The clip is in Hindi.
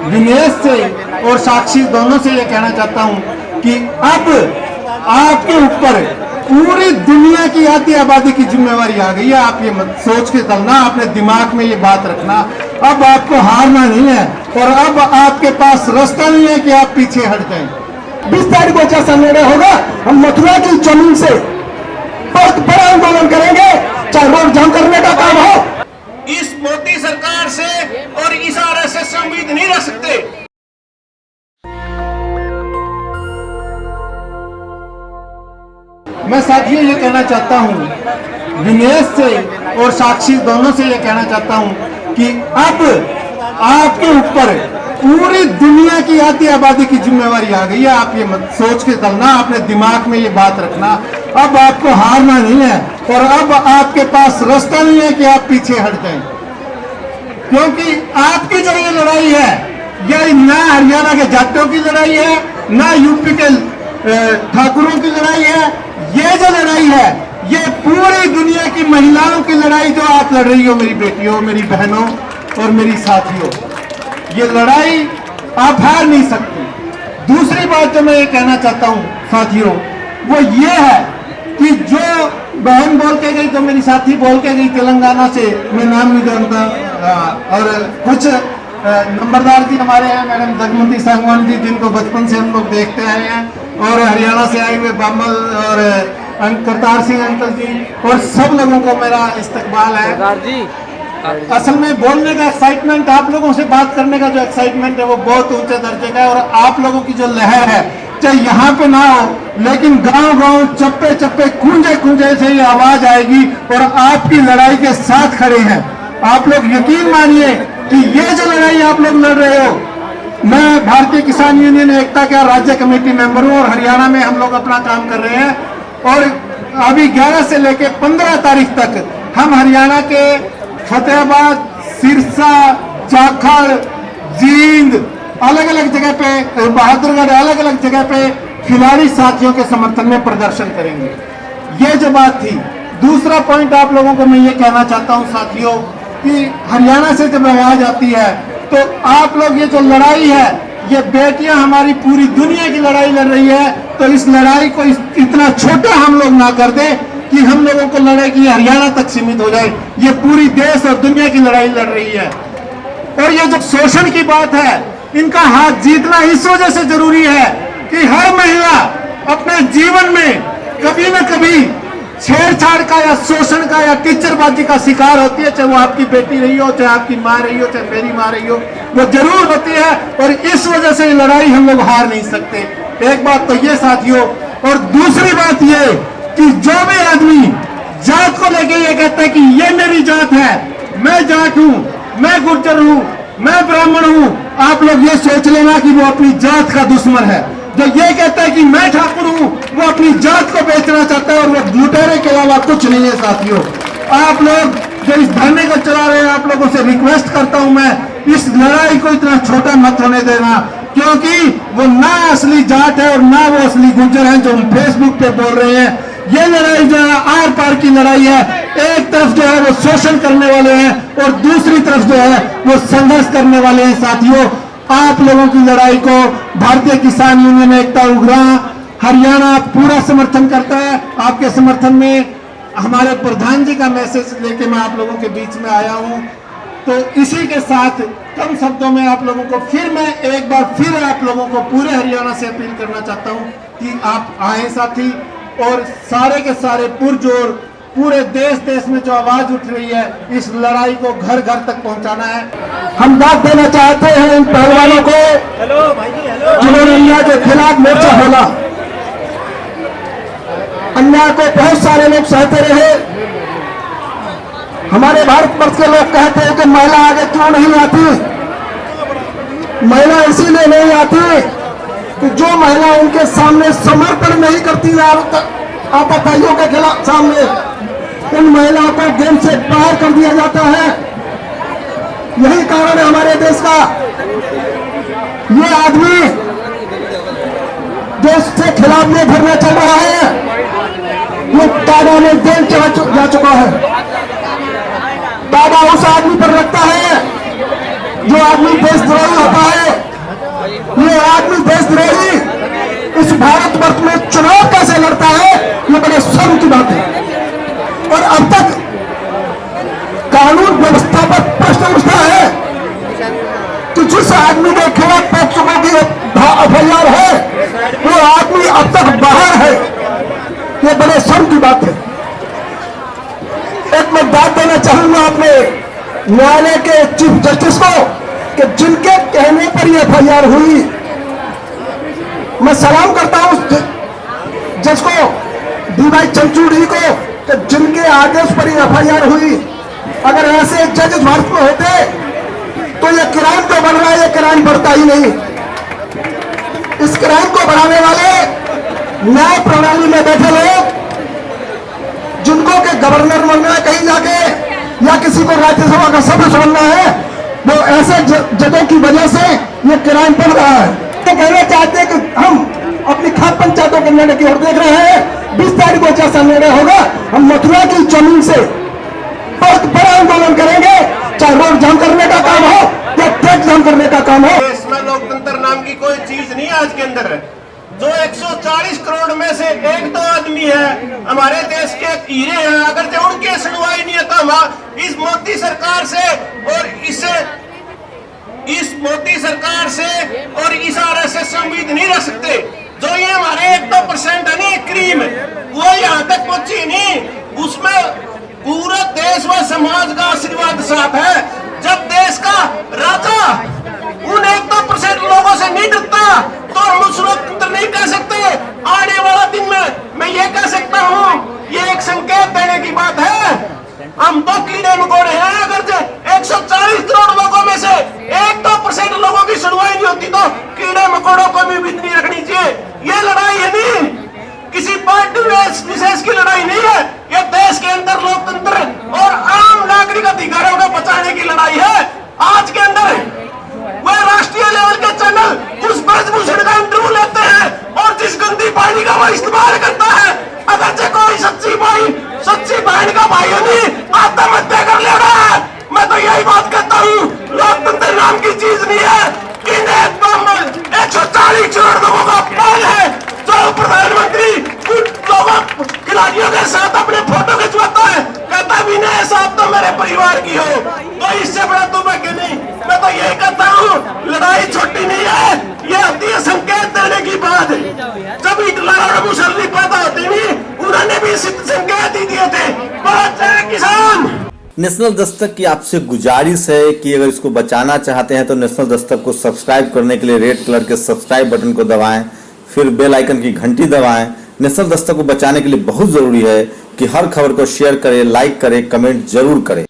विनेश से और साक्षी दोनों से ये कहना चाहता हूँ कि अब आपके ऊपर पूरी दुनिया की आधी आबादी की जिम्मेवारी आ गई है। आप ये मत सोच के चलना, अपने दिमाग में ये बात रखना, अब आपको हारना नहीं है और अब आपके पास रास्ता नहीं है कि आप पीछे हट जाएं। 20 तारीख को जैसा निर्णय होगा, हम मथुरा की जमीन से बहुत बड़ा आंदोलन करेंगे, चाहे रोड जाम करने का काम हो। इस मोदी सरकार से और इस आरएसएस से उम्मीद नहीं रख सकते। मैं साथियों ये कहना चाहता हूँ, विनेश से और साक्षी दोनों से ये कहना चाहता हूँ कि अब आपके ऊपर पूरी दुनिया की आधी आबादी की जिम्मेवारी आ गई है। आप ये मत सोच के चलना, अपने दिमाग में ये बात रखना, अब आपको हारना नहीं है और अब आपके पास रास्ता नहीं है कि आप पीछे हट जाएं। क्योंकि आपकी जो ये लड़ाई है, ये ना हरियाणा के जाटों की लड़ाई है, ना यूपी के ठाकुरों की लड़ाई है। ये जो लड़ाई है, ये पूरी दुनिया की महिलाओं की लड़ाई जो आप लड़ रही हो, मेरी बेटियों, मेरी बहनों और मेरी साथियों, ये लड़ाई आप हार नहीं सकती। दूसरी बात जो मैं ये कहना चाहता हूँ साथियों, वो ये है कि जो बहन बोल के गई, तो मेरी साथी बोल के गई तेलंगाना से, मैं नाम नहीं जानता, और कुछ नंबरदार जी हमारे हैं, मैडम जगमती सांगवान जी, जिनको बचपन से हम लोग देखते आए हैं, और हरियाणा से आए हुए बामल और करतार सिंह अंकल जी, और सब लोगों को मेरा इस्तकबाल है। असल में बोलने का एक्साइटमेंट, आप लोगों से बात करने का जो एक्साइटमेंट है, वो बहुत ऊंचे दर्जे का है। और आप लोगों की जो लहर है, चाहे यहाँ पे ना हो, लेकिन गांव-गांव, चप्पे चप्पे, खूंजे खूंजे से ये आवाज आएगी और आपकी लड़ाई के साथ खड़े हैं। आप लोग यकीन मानिए कि ये जो लड़ाई आप लोग लड़ रहे हो, मैं भारतीय किसान यूनियन एकता का राज्य कमेटी मेंबर हूँ और हरियाणा में हम लोग अपना काम कर रहे हैं। और अभी 11 से लेकर 15 तारीख तक हम हरियाणा के फतेहाबाद, सिरसा, जाखड़, जींद, अलग अलग जगह पे, बहादुरगढ़, अलग अलग जगह पे खिलाड़ी साथियों के समर्थन में प्रदर्शन करेंगे। ये जो बात थी। दूसरा पॉइंट आप लोगों को मैं ये कहना चाहता हूँ साथियों, कि हरियाणा से जब आवाज आती है, तो आप लोग ये जो लड़ाई है, ये बेटियां हमारी पूरी दुनिया की लड़ाई लड़ रही है, तो इस लड़ाई को इतना छोटा हम लोग ना कर दे कि हम लोगों को लड़ाई की हरियाणा तक सीमित हो जाए। ये पूरी देश और दुनिया की लड़ाई लड़ रही है। और ये जो शोषण की बात है, इनका हाथ जीतना इस वजह से जरूरी है कि हर महिला अपने जीवन में कभी न कभी छेड़छाड़ का या शोषण का या टीचरबाजी का शिकार होती है। चाहे वो आपकी बेटी रही हो, चाहे आपकी माँ रही हो, चाहे मेरी माँ रही हो, वो जरूर होती है। और इस वजह से ये लड़ाई हम लोग हार नहीं सकते। एक बात तो ये साथियों, और दूसरी बात ये कि जो भी आदमी जात को लेके ये कहता है कि ये मेरी जात है, मैं जाट हूँ, मैं गुर्जर हूँ, मैं ब्राह्मण हूँ, आप लोग ये सोच लेना कि वो अपनी जात का दुश्मन है। जो ये कहता है कि मैं ठाकुर हूँ, वो अपनी जात को बेचना चाहता है और वो लुटेरे के अलावा कुछ नहीं है। साथियों, आप लोग जो इस धरने को चला रहे हैं, आप लोगों से रिक्वेस्ट करता हूँ मैं, इस लड़ाई को इतना छोटा मत होने देना, क्योंकि वो ना असली जाट है और ना वो असली गुर्जर है जो हम फेसबुक पे बोल रहे हैं। ये लड़ाई जो है आर पार की लड़ाई है। एक तरफ जो है वो शोषण करने वाले हैं और दूसरी तरफ जो है वो संघर्ष करने वाले हैं। साथियों, आप लोगों की लड़ाई को भारतीय किसान यूनियन एकता उग्रा हरियाणा पूरा समर्थन करता है। आपके समर्थन में हमारे प्रधान जी का मैसेज लेके मैं आप लोगों के बीच में आया हूं। तो इसी के साथ कम शब्दों में आप लोगों को मैं एक बार फिर आप लोगों को पूरे हरियाणा से अपील करना चाहता हूं कि आप आए साथी, और सारे के सारे पुरजोर पूरे देश में जो आवाज उठ रही है, इस लड़ाई को घर घर तक पहुंचाना है। हम दाद देना चाहते हैं इन पहलवानों को जिन्होंने अन्याय के खिलाफ मोर्चा खोला। अन्याय को बहुत सारे लोग सहते रहे। हमारे भारतवर्ष के लोग कहते हैं कि महिला आगे क्यों नहीं आती। महिला इसीलिए नहीं आती कि जो महिला उनके सामने समर्पण नहीं करती आतंकियों के खिलाफ सामने, उन महिलाओं को गेम से बाहर कर दिया जाता है। यही कारण है हमारे देश का। ये आदमी देश के खिलाफ ये धरना चल रहा है, वो दादा में जेल जा चुका है। दादा उस आदमी पर रखता है जो आदमी देशद्रोही होता है। भारतवर्ष में चुनाव कैसे लड़ता है, ये बड़े शर्म की बात है। और अब तक कानून व्यवस्था पर प्रश्न उठता है कि जिस आदमी के खिलाफ पोक्सो की एफआईआर है वो आदमी अब तक बाहर है, ये बड़े शर्म की बात है। एक मैं बात देना चाहूंगा अपने न्यायालय के चीफ जस्टिस को कि जिनके कहने पर यह एफआईआर हुई, मैं सलाम करता हूं जज को, डीवाई चंद्रचूड़ जी को, कि जिनके आदेश पर यह एफआईआर हुई। अगर ऐसे जज भारत में होते तो यह क्राइम तो बढ़ रहा है, यह क्राइम बढ़ता ही नहीं। इस क्राइम को बढ़ाने वाले न्याय प्रणाली में बैठे लोग, जिनको के गवर्नर बनना है कहीं जाके या किसी को राज्यसभा का सदस्य बनना है, वो ऐसे जजों की वजह से ये क्राइम बढ़ रहा है। तो कहना चाहते हैं कि हम अपनी खाप पंचायतों के निर्णय की ओर देख रहे हैं। 20 तारीख को जैसा निर्णय होगा, हम मथुरा की जमीन से बहुत बड़ा आंदोलन करेंगे, चाहे रोड जाम करने का काम हो या ट्रक जाम करने का काम हो। देश में लोकतंत्र नाम की कोई चीज नहीं है आज के अंदर। जो 140 करोड़ में से एक दो आदमी है हमारे देश के हीरे हैं, अगर जो उनकी सुनवाई नहीं है तो हम इस मोदी सरकार से और इस मोदी सरकार से और इस आरएसएस से उम्मीद नहीं रख सकते। जो ये हमारे 1-2% है ना क्रीम, वो यहाँ तक पहुंची नहीं, उसमें पूरे देश व समाज का आशीर्वाद साथ है। जब देश का राजा उन 1-2% लोगों से नहीं डरता तो हम उस लोकतंत्र नहीं कह सकते। आने वाला दिन में मैं ये कह सकता हूँ, ये एक संकेत देने की बात है। हम तो कीड़े मकोड़े हैं। अगर 140 करोड़ लोगों में से 1-2% लोगों की सुनवाई नहीं होती तो कीड़े मकोड़ों को भी नहीं रखनी चाहिए। ये लड़ाई है नहीं किसी पार्टी विशेष की लड़ाई नहीं है, ये देश के अंदर लोकतंत्र और आम नागरिक अधिकारों को बचाने की लड़ाई है। आज के अंदर वह राष्ट्रीय लेवल के चैनल उस ब्रजभूषण का इंटरव्यू लेते हैं और जिस गंदी पानी का वो इस्तेमाल करता है, अगर से कोई सच्ची बहन का भाई नहीं आत्महत्या कर ले रहा है, मैं तो यही बात कहता हूँ, लोकतंत्र नाम की चीज नहीं है। इन 140 करोड़ लोगों का अपमान है जो प्रधानमंत्री कुछ लोगों खिलाड़ियों के साथ अपने फोटो खिंचवाता है, कहता भी नहीं साहब तो मेरे परिवार की हो, तो इससे बड़ा तो मैं नहीं। मैं तो यही कहता हूँ, लड़ाई छोटी नहीं है, ये होती है संकेत देने की बात। जब हिटलर और मुसोलिनी पैदा होते नहीं, उन्होंने भी संकेत ही दिए थे, बहुत सारे किसान। नेशनल दस्तक की आपसे गुजारिश है कि अगर इसको बचाना चाहते हैं तो नेशनल दस्तक को सब्सक्राइब करने के लिए रेड कलर के सब्सक्राइब बटन को दबाएं, फिर बेल आइकन की घंटी दबाएं। नेशनल दस्तक को बचाने के लिए बहुत जरूरी है कि हर खबर को शेयर करें, लाइक करें, कमेंट जरूर करें।